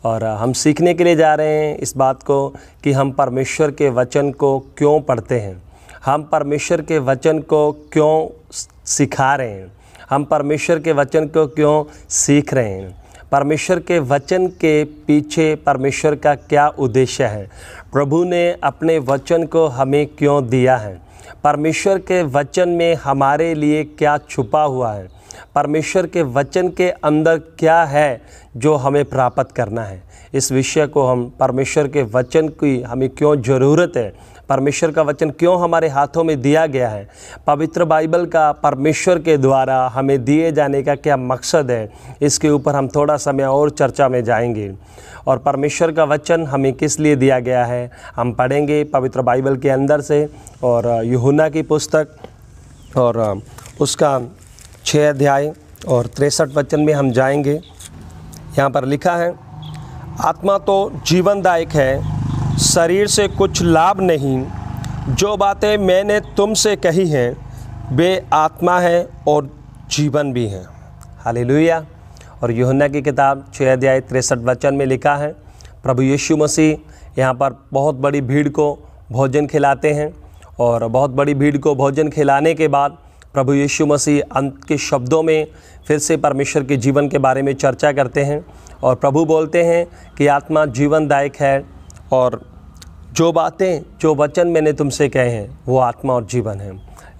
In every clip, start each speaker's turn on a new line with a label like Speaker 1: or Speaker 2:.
Speaker 1: और हम सीखने के लिए जा रहे हैं इस बात को कि हम परमेश्वर के वचन को क्यों पढ़ते हैं, हम परमेश्वर के वचन को क्यों सिखा रहे हैं, हम परमेश्वर के वचन को क्यों सीख रहे हैं, परमेश्वर के वचन के पीछे परमेश्वर का क्या उद्देश्य है, प्रभु ने अपने वचन को हमें क्यों दिया है, परमेश्वर के वचन में हमारे लिए क्या छुपा हुआ है, परमेश्वर के वचन के अंदर क्या है जो हमें प्राप्त करना है। इस विषय को हम परमेश्वर के वचन की हमें क्यों ज़रूरत है, परमेश्वर का वचन क्यों हमारे हाथों में दिया गया है, पवित्र बाइबल का परमेश्वर के द्वारा हमें दिए जाने का क्या मकसद है, इसके ऊपर हम थोड़ा समय और चर्चा में जाएंगे। और परमेश्वर का वचन हमें किस लिए दिया गया है हम पढ़ेंगे पवित्र बाइबल के अंदर से, और यूहन्ना की पुस्तक और उसका 6 अध्याय और 63 वचन में हम जाएंगे। यहाँ पर लिखा है, आत्मा तो जीवनदायक है, शरीर से कुछ लाभ नहीं। जो बातें मैंने तुमसे कही हैं वे आत्मा है और जीवन भी हैं। हालेलुया। और यूहन्ना की किताब 6 अध्याय 63 वचन में लिखा है, प्रभु यीशु मसीह यहाँ पर बहुत बड़ी भीड़ को भोजन खिलाते हैं, और बहुत बड़ी भीड़ को भोजन खिलाने के बाद प्रभु यीशु मसीह अंत के शब्दों में फिर से परमेश्वर के जीवन के बारे में चर्चा करते हैं, और प्रभु बोलते हैं कि आत्मा जीवनदायक है, और जो वचन मैंने तुमसे कहे हैं वो आत्मा और जीवन है।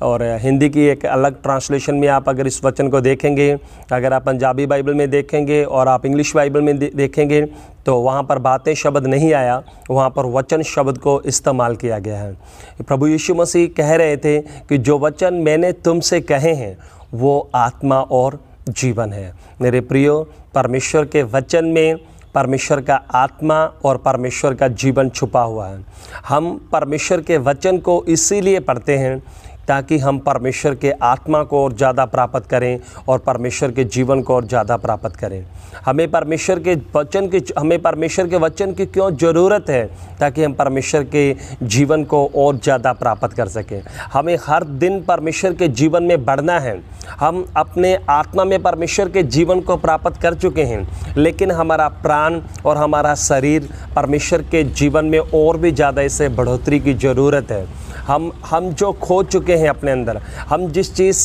Speaker 1: और हिंदी की एक अलग ट्रांसलेशन में आप अगर इस वचन को देखेंगे, अगर आप पंजाबी बाइबल में देखेंगे और आप इंग्लिश बाइबल में देखेंगे, तो वहाँ पर बातें शब्द नहीं आया, वहाँ पर वचन शब्द को इस्तेमाल किया गया है। प्रभु यीशु मसीह कह रहे थे कि जो वचन मैंने तुमसे कहे हैं वो आत्मा और जीवन है। मेरे प्रियो, परमेश्वर के वचन में परमेश्वर का आत्मा और परमेश्वर का जीवन छुपा हुआ है। हम परमेश्वर के वचन को इसीलिए पढ़ते हैं ताकि हम परमेश्वर के आत्मा को और ज़्यादा प्राप्त करें और परमेश्वर के जीवन को और ज़्यादा प्राप्त करें। हमें परमेश्वर के वचन की क्यों ज़रूरत है, ताकि हम परमेश्वर के जीवन को और ज़्यादा प्राप्त कर सकें। हमें हर दिन परमेश्वर के जीवन में बढ़ना है। हम अपने आत्मा में परमेश्वर के जीवन को प्राप्त कर चुके हैं, लेकिन हमारा प्राण और हमारा शरीर परमेश्वर के जीवन में और भी ज़्यादा इसे बढ़ोतरी की ज़रूरत है। हम जो खो चुके हैं अपने अंदर, हम जिस चीज़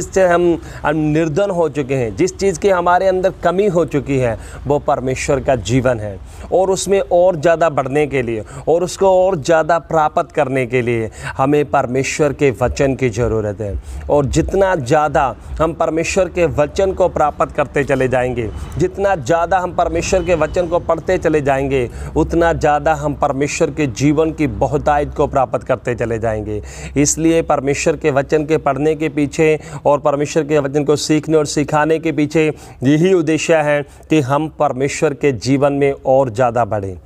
Speaker 1: से हम निर्धन हो चुके हैं, जिस चीज़ की हमारे अंदर कमी हो चुकी है, वो परमेश्वर का जीवन है। और उसमें और ज़्यादा बढ़ने के लिए और उसको और ज़्यादा प्राप्त करने के लिए हमें परमेश्वर के वचन की ज़रूरत है। और जितना ज़्यादा हम परमेश्वर के वचन को प्राप्त करते चले जाएंगे, जितना ज़्यादा हम परमेश्वर के वचन को पढ़ते चले जाएंगे, उतना ज़्यादा हम परमेश्वर के जीवन की बहुतायत को प्राप्त करते चले जाएंगे। इसलिए परमेश्वर के वचन के पढ़ने के पीछे और परमेश्वर के वचन को सीखने और सिखाने के पीछे यही उद्देश्य है कि हम परमेश्वर के जीवन में और ज़्यादा बढ़ें।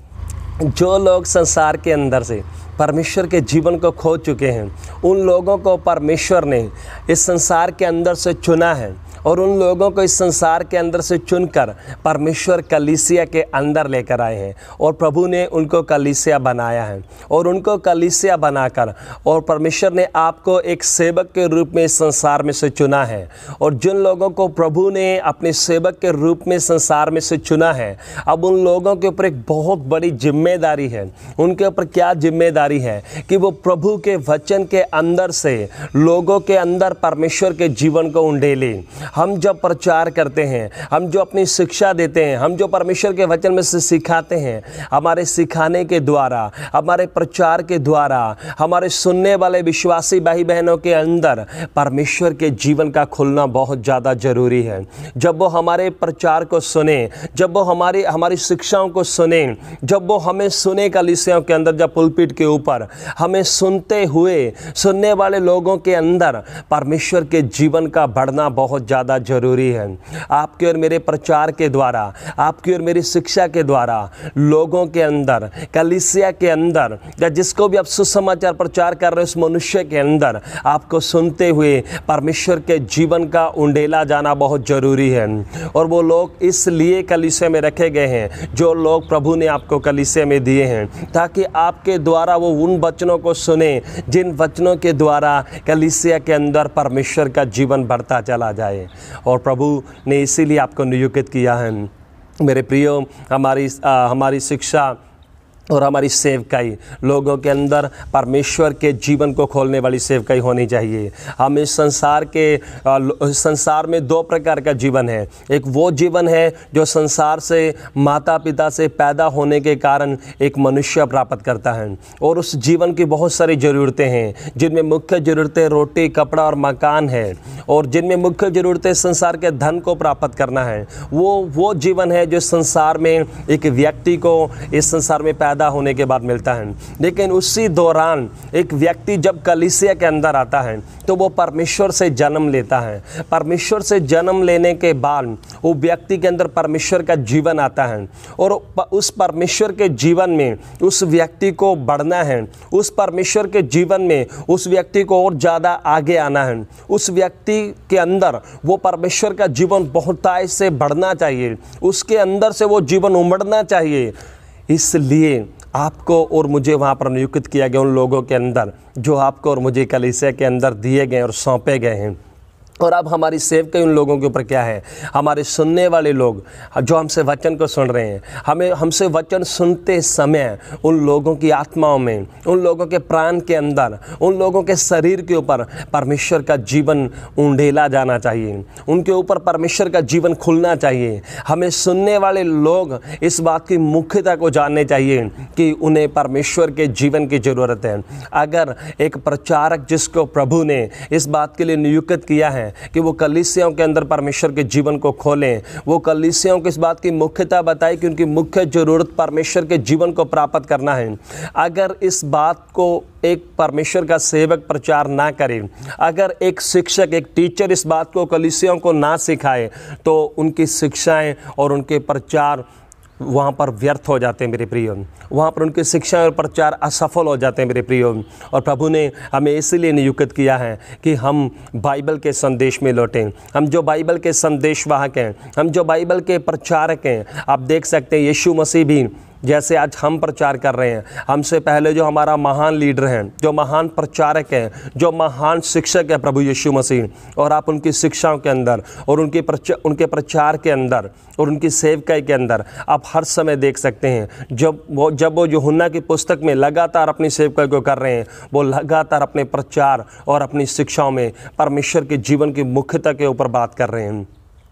Speaker 1: जो लोग संसार के अंदर से परमेश्वर के जीवन को खो चुके हैं, उन लोगों को परमेश्वर ने इस संसार के अंदर से चुना है, और उन लोगों को इस संसार के अंदर से चुनकर परमेश्वर कलीसिया के अंदर लेकर आए हैं, और प्रभु ने उनको कलीसिया बनाया है। और उनको कलीसिया बनाकर और परमेश्वर ने आपको एक सेवक के रूप में इस संसार में से चुना है। और जिन लोगों को प्रभु ने अपने सेवक के रूप में संसार में से चुना है, अब उन लोगों के ऊपर एक बहुत बड़ी जिम्मेदारी है। उनके ऊपर क्या जिम्मेदारी है कि वो प्रभु के वचन के अंदर से लोगों के अंदर परमेश्वर के जीवन को उंडेलें। हम जब प्रचार करते हैं, हम जो अपनी शिक्षा देते हैं, हम जो परमेश्वर के वचन में से सिखाते हैं, हमारे सिखाने के द्वारा, हमारे प्रचार के द्वारा, हमारे सुनने वाले विश्वासी भाई बहनों के अंदर परमेश्वर के जीवन का खुलना बहुत ज़्यादा ज़रूरी है। जब वो हमारे प्रचार को सुने, जब वो हमारी शिक्षाओं को सुने, जब वो हमें सुने कलीसियाओं के अंदर, जब पुलपिट के ऊपर हमें सुनते हुए सुनने वाले लोगों के अंदर परमेश्वर के जीवन का बढ़ना बहुत ज़्यादा जरूरी है। आपके और मेरे प्रचार के द्वारा, आपकी और मेरी शिक्षा के द्वारा लोगों के अंदर, कलीसिया के अंदर, या जिसको भी आप सुसमाचार प्रचार कर रहे हो उस मनुष्य के अंदर आपको सुनते हुए परमेश्वर के जीवन का उंडेला जाना बहुत जरूरी है। और वो लोग इसलिए कलीसिया में रखे गए हैं, जो लोग प्रभु ने आपको कलीसिया में दिए हैं, ताकि आपके द्वारा वो उन वचनों को सुने जिन वचनों के द्वारा कलीसिया के अंदर परमेश्वर का जीवन बढ़ता चला जाए। और प्रभु ने इसीलिए आपको नियुक्त किया है मेरे प्रियो, हमारी शिक्षा और हमारी सेवकाई लोगों के अंदर परमेश्वर के जीवन को खोलने वाली सेवकाई होनी चाहिए। हम इस संसार में दो प्रकार का जीवन है। एक वो जीवन है जो संसार से, माता पिता से पैदा होने के कारण एक मनुष्य प्राप्त करता है, और उस जीवन की बहुत सारी ज़रूरतें हैं, जिनमें मुख्य ज़रूरतें रोटी, कपड़ा और मकान है, और जिनमें मुख्य ज़रूरतें संसार के धन को प्राप्त करना है। वो जीवन है जो संसार में एक व्यक्ति को इस संसार में पैदा होने के बाद मिलता है। लेकिन उसी दौरान एक व्यक्ति जब कलीसिया के अंदर आता है तो वो परमेश्वर से जन्म लेता है। परमेश्वर से जन्म लेने के बाद वो व्यक्ति के अंदर परमेश्वर का जीवन आता है, और उस परमेश्वर के जीवन में उस व्यक्ति को बढ़ना है। उस परमेश्वर के जीवन में उस व्यक्ति को और ज़्यादा आगे आना है। उस व्यक्ति के अंदर वो परमेश्वर का जीवन बहुतायत से बढ़ना चाहिए, उसके अंदर से वो जीवन उमड़ना चाहिए। इसलिए आपको और मुझे वहाँ पर नियुक्त किया गया उन लोगों के अंदर जो आपको और मुझे कलीसिया के अंदर दिए गए और सौंपे गए हैं। और अब हमारी सेवकाई उन लोगों के ऊपर क्या है? हमारे सुनने वाले लोग जो हमसे वचन को सुन रहे हैं, हमसे वचन सुनते समय उन लोगों की आत्माओं में, उन लोगों के प्राण के अंदर, उन लोगों के शरीर के ऊपर परमेश्वर का जीवन उंडेला जाना चाहिए, उनके ऊपर परमेश्वर का जीवन खुलना चाहिए। हमें सुनने वाले लोग इस बात की मुख्यता को जानने चाहिए कि उन्हें परमेश्वर के जीवन की ज़रूरत है। अगर एक प्रचारक जिसको प्रभु ने इस बात के लिए नियुक्त किया है कि वो कलीसियाओं के अंदर परमेश्वर के जीवन को खोलें, वो कलीसियाओं को इस बात की मुख्यता बताए कि उनकी मुख्य जरूरत परमेश्वर के जीवन को प्राप्त करना है। अगर इस बात को एक परमेश्वर का सेवक प्रचार ना करे, अगर एक शिक्षक, एक टीचर इस बात को कलीसियाओं को ना सिखाए, तो उनकी शिक्षाएं और उनके प्रचार वहाँ पर व्यर्थ हो जाते हैं मेरे प्रियो। वहाँ पर उनकी शिक्षा और प्रचार असफल हो जाते हैं मेरे प्रियो। और प्रभु ने हमें इसलिए नियुक्त किया है कि हम बाइबल के संदेश में लौटें। हम जो बाइबल के संदेशवाहक हैं, हम जो बाइबल के प्रचारक हैं। आप देख सकते हैं यीशु मसीह भी जैसे आज हम प्रचार कर रहे हैं, हमसे पहले जो हमारा महान लीडर हैं, जो महान प्रचारक हैं, जो महान शिक्षक है प्रभु यीशु मसीह, और आप उनकी शिक्षाओं के अंदर और उनके प्रचार के अंदर और उनकी सेवकाई के अंदर आप हर समय देख सकते हैं जब वो यूहन्ना की पुस्तक में लगातार अपनी सेवकाई को कर रहे हैं, वो लगातार अपने प्रचार और अपनी शिक्षाओं में परमेश्वर के जीवन की मुख्यता के ऊपर बात कर रहे हैं।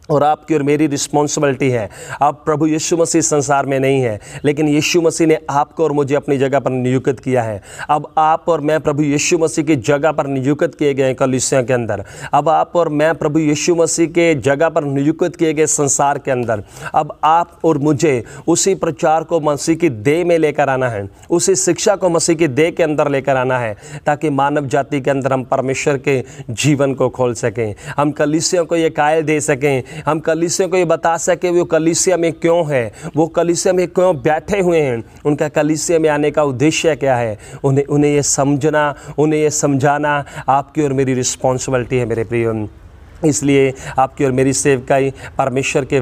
Speaker 1: और आपकी और मेरी रिस्पॉन्सिबिलिटी है। अब प्रभु यीशु मसीह संसार में नहीं है, लेकिन यीशु मसीह ने आपको और मुझे अपनी जगह पर नियुक्त किया है। अब आप और मैं प्रभु यीशु मसीह की जगह पर नियुक्त किए गए कलीसिया के अंदर। अब आप और मैं प्रभु यीशु मसीह के जगह पर नियुक्त किए गए संसार के अंदर। अब आप और मुझे उसी प्रचार को मसीह की देह में लेकर आना है, उसी शिक्षा को मसीह की देह के अंदर लेकर आना है, ताकि मानव जाति के अंदर हम परमेश्वर के जीवन को खोल सकें। हम कलीसिया को ये कायल दे सकें, हम कलीसिया को ये बता सके वो कलीसिया में क्यों है, वो कलीसिया में क्यों बैठे हुए हैं, उनका कलीसिया में आने का उद्देश्य क्या है। उन्हें ये समझना, उन्हें ये समझाना आपकी और मेरी रिस्पॉन्सिबिलिटी है मेरे प्रियो। इसलिए आपकी और मेरी सेवकाई परमेश्वर के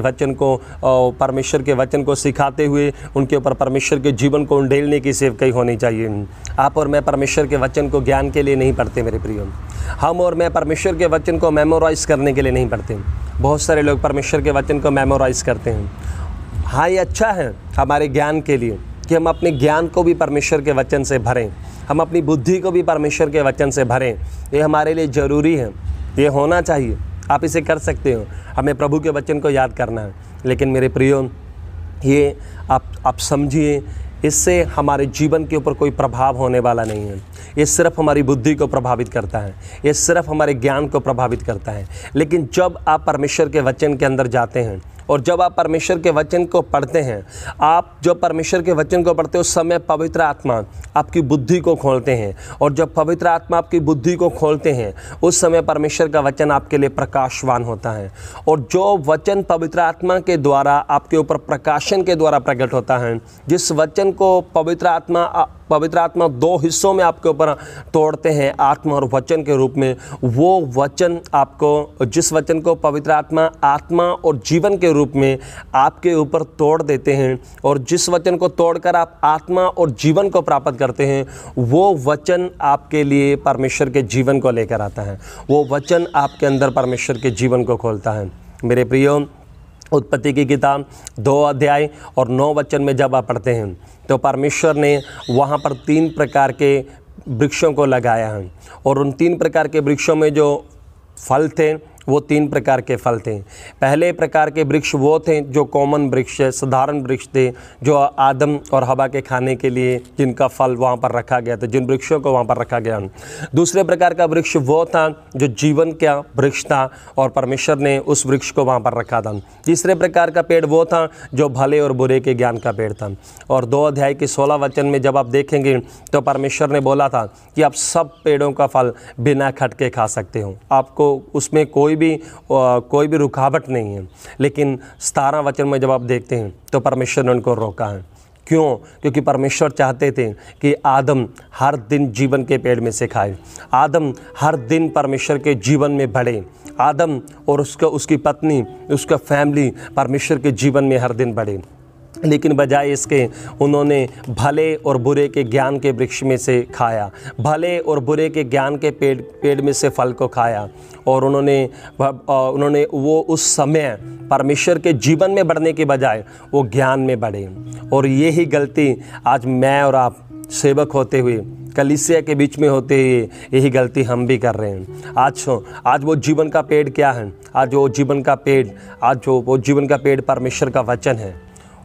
Speaker 1: वचन को सिखाते हुए उनके ऊपर परमेश्वर के जीवन को उंडेलने की सेवकाई होनी चाहिए। आप और मैं परमेश्वर के वचन को ज्ञान के लिए नहीं पढ़ते मेरे प्रियो। हम और मैं परमेश्वर के वचन को मेमोराइज़ करने के लिए नहीं पढ़ते। बहुत सारे लोग परमेश्वर के वचन को मेमोराइज़ करते हैं। हाँ, ये अच्छा है हमारे ज्ञान के लिए कि हम अपने ज्ञान को भी परमेश्वर के वचन से भरें, हम अपनी बुद्धि को भी परमेश्वर के वचन से भरें। ये हमारे लिए ज़रूरी है, ये होना चाहिए। आप इसे कर सकते हो। हमें प्रभु के वचन को याद करना है। लेकिन मेरे प्रियो, ये आप समझिए, इससे हमारे जीवन के ऊपर कोई प्रभाव होने वाला नहीं है। ये सिर्फ हमारी बुद्धि को प्रभावित करता है, ये सिर्फ हमारे ज्ञान को प्रभावित करता है। लेकिन जब आप परमेश्वर के वचन के अंदर जाते हैं और जब आप परमेश्वर के वचन को पढ़ते हैं, आप जब परमेश्वर के वचन को पढ़ते हैं उस समय पवित्र आत्मा आपकी बुद्धि को खोलते हैं। और जब पवित्र आत्मा आपकी बुद्धि को खोलते हैं उस समय परमेश्वर का वचन आपके लिए प्रकाशवान होता है। और जो वचन पवित्र आत्मा के द्वारा आपके ऊपर प्रकाशन के द्वारा प्रकट होता है, जिस वचन को पवित्र आत्मा दो हिस्सों में आपके ऊपर तोड़ते हैं, आत्मा और वचन के रूप में, वो वचन आपको, जिस वचन को पवित्र आत्मा और जीवन के रूप में आपके ऊपर तोड़ देते हैं, और जिस वचन को तोड़कर आप आत्मा और जीवन को प्राप्त करते हैं, वो वचन आपके लिए परमेश्वर के जीवन को लेकर आता है। वो वचन आपके अंदर परमेश्वर के जीवन को खोलता है। मेरे प्रियो, उत्पत्ति की किताब 2 अध्याय और 9 वचन में जब आप पढ़ते हैं तो परमेश्वर ने वहाँ पर 3 प्रकार के वृक्षों को लगाया है, और उन 3 प्रकार के वृक्षों में जो फल थे वो 3 प्रकार के फल थे। पहले प्रकार के वृक्ष वो थे जो कॉमन वृक्ष, साधारण वृक्ष थे, जो आदम और हवा के खाने के लिए जिनका फल वहाँ पर रखा गया था, जिन वृक्षों को वहाँ पर रखा गया। दूसरे प्रकार का वृक्ष वो था जो जीवन का वृक्ष था और परमेश्वर ने उस वृक्ष को वहाँ पर रखा था। तीसरे प्रकार का पेड़ वो था जो भले और बुरे के ज्ञान का पेड़ था। और 2 अध्याय के 16 वचन में जब आप देखेंगे तो परमेश्वर ने बोला था कि आप सब पेड़ों का फल बिना खटके खा सकते हो, आपको उसमें कोई भी रुकावट नहीं है। लेकिन 17 वचन में जब आप देखते हैं तो परमेश्वर ने उनको रोका है। क्यों? क्योंकि परमेश्वर चाहते थे कि आदम हर दिन जीवन के पेड़ में से खाए, आदम हर दिन परमेश्वर के जीवन में बढ़े, आदम और उसकी पत्नी, उसका फैमिली परमेश्वर के जीवन में हर दिन बढ़े। लेकिन बजाय इसके उन्होंने भले और बुरे के ज्ञान के वृक्ष में से खाया, भले और बुरे के ज्ञान के पेड़ में से फल को खाया, और उन्होंने वो उस समय परमेश्वर के जीवन में बढ़ने के बजाय वो ज्ञान में बढ़े। और यही गलती आज मैं और आप सेवक होते हुए, कलीसिया के बीच में होते हुए, यही गलती हम भी कर रहे हैं। आज वो जीवन का पेड़ क्या है? आज वो जीवन का पेड़ परमेश्वर का वचन है।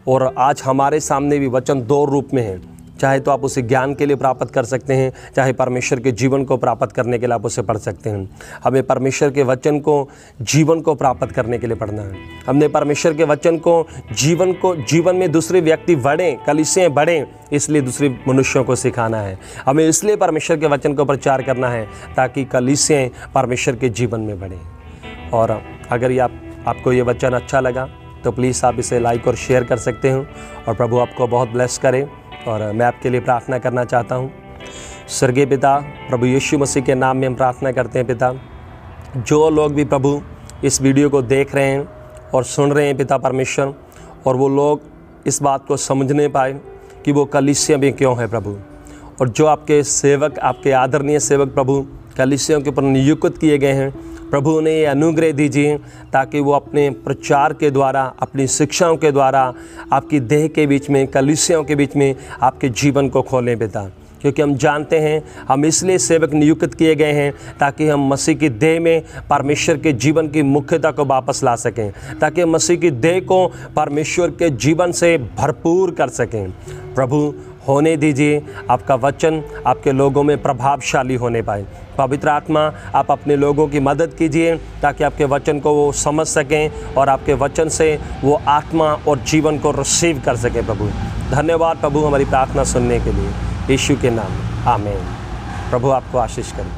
Speaker 1: और आज हमारे सामने भी वचन 2 रूप में है, चाहे तो आप उसे ज्ञान के लिए प्राप्त कर सकते हैं, चाहे परमेश्वर के जीवन को प्राप्त करने के लिए आप उसे पढ़ सकते हैं। हमें परमेश्वर के वचन को जीवन को प्राप्त करने के लिए पढ़ना है। हमने परमेश्वर के वचन को जीवन में दूसरे व्यक्ति बढ़ें, कलीसियाएं बढ़ें, इसलिए दूसरे मनुष्यों को सिखाना है। हमें इसलिए परमेश्वर के वचन को प्रचार करना है ताकि कलीसियाएं परमेश्वर के जीवन में बढ़ें। और अगर आपको ये वचन अच्छा लगा तो प्लीज़ आप इसे लाइक और शेयर कर सकते हो, और प्रभु आपको बहुत ब्लेस करे। और मैं आपके लिए प्रार्थना करना चाहता हूँ। स्वर्गीय पिता, प्रभु यीशु मसीह के नाम में हम प्रार्थना करते हैं पिता, जो लोग भी प्रभु इस वीडियो को देख रहे हैं और सुन रहे हैं पिता परमेश्वर, और वो लोग इस बात को समझने पाए कि वो कलीसिया में क्यों है प्रभु, और जो आपके सेवक, आपके आदरणीय सेवक प्रभु कलीसियों के ऊपर नियुक्त किए गए हैं प्रभु, उन्हें ये अनुग्रह दीजिए ताकि वो अपने प्रचार के द्वारा, अपनी शिक्षाओं के द्वारा आपकी देह के बीच में, कलीसियाओं के बीच में आपके जीवन को खोलें पिता। क्योंकि हम जानते हैं हम इसलिए सेवक नियुक्त किए गए हैं ताकि हम मसीह की देह में परमेश्वर के जीवन की मुख्यता को वापस ला सकें, ताकि मसीह की देह को परमेश्वर के जीवन से भरपूर कर सकें। प्रभु होने दीजिए आपका वचन आपके लोगों में प्रभावशाली होने पाए। पवित्र आत्मा, आप अपने लोगों की मदद कीजिए ताकि आपके वचन को वो समझ सकें और आपके वचन से वो आत्मा और जीवन को रिसीव कर सकें। प्रभु धन्यवाद प्रभु हमारी प्रार्थना सुनने के लिए, यीशु के नाम में आमीन। प्रभु आपको आशीष करें।